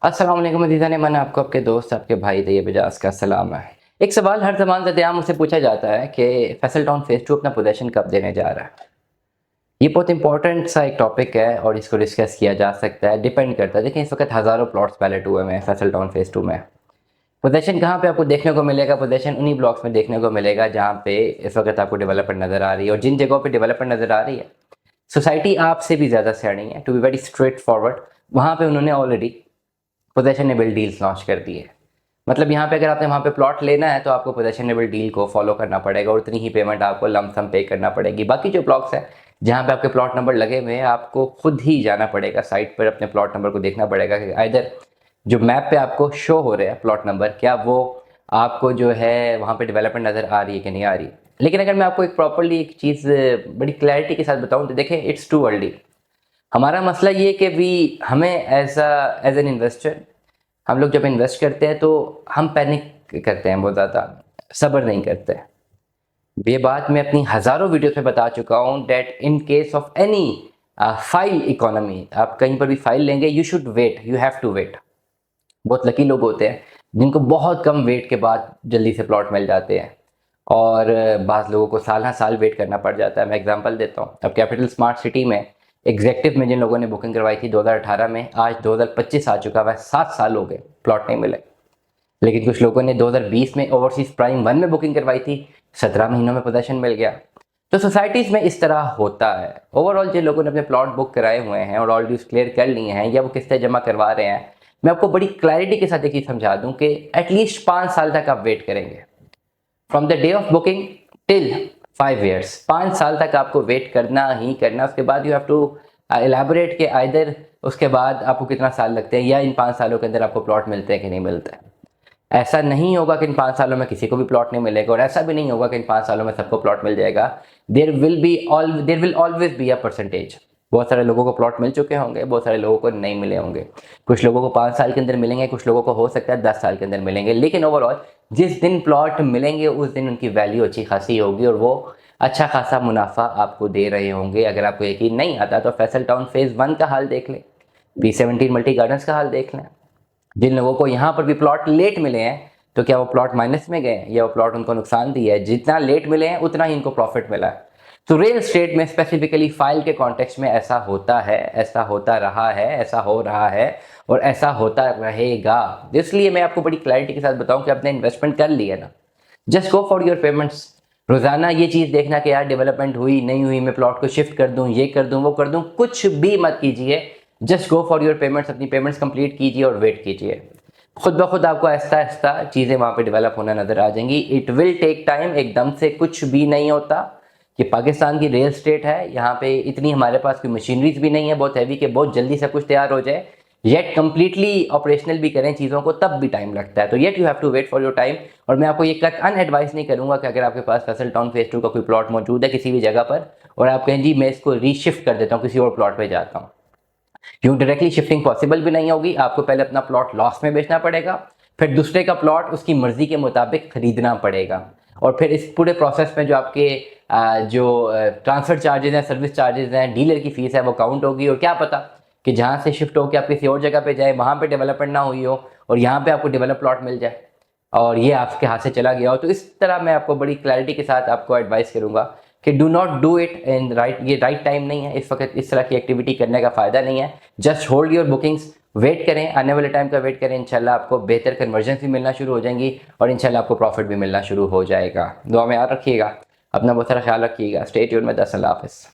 अस्सलाम वालेकुम अज़ीज़ान, मैं आपको आपके दोस्त आपके भाई तैयब एजाज का सलाम है। एक सवाल हर ज़मान ज़द-ए-आम मुझसे पूछा जाता है कि फैसल टाउन फेज़ 2 अपना पोज़ीशन कब देने जा रहा है। ये बहुत इंपॉर्टेंट सा एक टॉपिक है और इसको डिस्कस किया जा सकता है, डिपेंड करता है। देखिए इस वक्त हज़ारों प्लॉट्स बैलेट हुए हैं फैसल टाउन फेज़ 2 में। पोज़ीशन कहाँ पे आपको देखने को मिलेगा? पोज़ीशन उन्हीं ब्लॉक्स में देखने को मिलेगा जहाँ पे इस वक्त आपको डेवलपमेंट नज़र आ रही है, और जिन जगहों पे डेवलपमेंट नज़र आ रही है, सोसाइटी आपसे भी ज़्यादा सियानी है, to be very straightforward. वहाँ पे उन्होंने ऑलरेडी पोजेशनेबल डील्स लॉन्च कर दी है। मतलब यहाँ पे अगर आपने वहाँ पे प्लॉट लेना है तो आपको पोजेशनेबल डील को फॉलो करना पड़ेगा और उतनी ही पेमेंट आपको लमसम पे करना पड़ेगी। बाकी जो ब्लॉक्स हैं जहाँ पे आपके प्लॉट नंबर लगे हुए हैं, आपको खुद ही जाना पड़ेगा साइट पर, अपने प्लॉट नंबर को देखना पड़ेगा कि आइदर जो मैप पे आपको शो हो रहे हैं प्लॉट नंबर, क्या वो आपको जो है वहाँ पे डेवलपमेंट नज़र आ रही है कि नहीं आ रही। लेकिन अगर मैं आपको एक प्रॉपरली एक चीज़ बड़ी क्लैरिटी के साथ बताऊँ तो देखें, इट्स टू अर्ली। हमारा मसला ये है कि हमें एज एन इन्वेस्टर, हम लोग जब इन्वेस्ट करते हैं तो हम पैनिक करते हैं, बहुत ज़्यादा सब्र नहीं करते। ये बात मैं अपनी हज़ारों वीडियोस में बता चुका हूँ that in case of any file economy, आप कहीं पर भी फाइल लेंगे, you should wait, you have to wait. बहुत लकी लोग होते हैं जिनको बहुत कम वेट के बाद जल्दी से प्लॉट मिल जाते हैं, और बाज़ लोगों को साल हर साल वेट करना पड़ जाता है। मैं एग्जांपल देता हूँ, अब कैपिटल स्मार्ट सिटी में एग्जेक्टिव में जिन लोगों ने बुकिंग करवाई थी 2018 में, आज 2025 आ चुका है, 7 साल हो गए प्लॉट नहीं मिले। लेकिन कुछ लोगों ने 2020 में ओवरसीज प्राइम 1 में बुकिंग करवाई थी, 17 महीनों में पोजेशन मिल गया। तो सोसाइटीज़ में इस तरह होता है। ओवरऑल जिन लोगों ने अपने प्लॉट बुक कराए हुए हैं और ऑलरेडी क्लियर कर लिए हैं या वो किस्तें जमा करवा रहे हैं, मैं आपको बड़ी क्लैरिटी के साथ एक चीज़ समझा दूं कि एटलीस्ट 5 साल तक आप वेट करेंगे, from the day of booking till 5 years. 5 साल तक आपको वेट करना ही करना। उसके बाद यू हैव टू एलैबोरेट के आइदर उसके बाद आपको कितना साल लगते हैं या इन 5 सालों के अंदर आपको प्लॉट मिलते हैं कि नहीं मिलते हैं। ऐसा नहीं होगा कि इन 5 सालों में किसी को भी प्लॉट नहीं मिलेगा, और ऐसा भी नहीं होगा कि इन 5 सालों में सबको प्लॉट मिल जाएगा। There will always be a percentage. बहुत सारे लोगों को प्लॉट मिल चुके होंगे, बहुत सारे लोगों को नहीं मिले होंगे। कुछ लोगों को 5 साल के अंदर मिलेंगे, कुछ लोगों को हो सकता है 10 साल के अंदर मिलेंगे। लेकिन ओवरऑल जिस दिन प्लॉट मिलेंगे उस दिन उनकी वैल्यू अच्छी खासी होगी और वो अच्छा खासा मुनाफा आपको दे रहे होंगे। अगर आपको यकीन नहीं आता तो फैसल टाउन फेज़ 1 का हाल देख लें, P17 मल्टी गार्डन्स का हाल देख लें। जिन लोगों को यहाँ पर भी प्लॉट लेट मिले हैं, तो क्या वो प्लॉट माइनस में गए या वो प्लॉट उनको नुकसान दिया है? जितना लेट मिले हैं उतना ही इनको प्रॉफिट मिला है। तो रियल एस्टेट में स्पेसिफिकली फाइल के कॉन्टेक्स्ट में ऐसा होता है, ऐसा होता रहा है, ऐसा हो रहा है और ऐसा होता रहेगा। इसलिए मैं आपको बड़ी क्लैरिटी के साथ बताऊं कि आपने इन्वेस्टमेंट कर लिया ना, just go for your payments. रोजाना ये चीज़ देखना कि यार डेवलपमेंट हुई नहीं हुई, मैं प्लॉट को शिफ्ट कर दूं, ये कर दूं, वो कर दूं, कुछ भी मत कीजिए। Just go for your payments, अपनी पेमेंट्स कंप्लीट कीजिए और वेट कीजिए। खुद ब खुद आपको आहिस्ता आहिस्ता चीज़ें वहाँ पे डेवलप होना नज़र आ जाएंगी। इट विल टेक टाइम, एकदम से कुछ भी नहीं होता। कि पाकिस्तान की रियल स्टेट है, यहाँ पे इतनी हमारे पास कोई मशीनरीज भी नहीं है बहुत हैवी कि बहुत जल्दी सब कुछ तैयार हो जाए। येट कम्प्लीटली ऑपरेशनल भी करें चीज़ों को तब भी टाइम लगता है। तो yet you have to wait for your time. और मैं आपको ये कतअन एडवाइस नहीं करूँगा कि अगर आपके पास फैसल टाउन फेज़ 2 का कोई प्लॉट मौजूद है किसी भी जगह पर और आप कहें जी मैं इसको रीशिफ्ट कर देता हूँ, किसी और प्लॉट पर जाता हूँ, क्यों? डायरेक्टली शिफ्टिंग पॉसिबल भी नहीं होगी। आपको पहले अपना प्लॉट लॉस में बेचना पड़ेगा, फिर दूसरे का प्लॉट उसकी मर्जी के मुताबिक खरीदना पड़ेगा, और फिर इस पूरे प्रोसेस में जो आपके जो ट्रांसफ़र चार्जेस हैं, सर्विस चार्जेस हैं, डीलर की फ़ीस है, वो काउंट होगी। और क्या पता कि जहाँ से शिफ्ट होकर आप किसी और जगह पे जाए, वहाँ पे डेवलपमेंट ना हुई हो और यहाँ पे आपको डेवलप प्लॉट मिल जाए और ये आपके हाथ से चला गया हो। तो इस तरह मैं आपको बड़ी क्लैरिटी के साथ आपको एडवाइस करूँगा कि do not do it in right. ये राइट टाइम नहीं है इस वक्त, इस तरह की एक्टिविटी करने का फ़ायदा नहीं है। Just hold your bookings, wait करें, आने वाले टाइम का वेट करें। इंशाल्लाह आपको बेहतर कन्वर्जन भी मिलना शुरू हो जाएंगी और इंशाल्लाह आपको प्रॉफिट भी मिलना शुरू हो जाएगा। दुआ में याद रखिएगा, अपना बहुत सारा ख्याल रखिएगा। स्टे ट्यून्ड में। अल्लाह हाफ़िज़।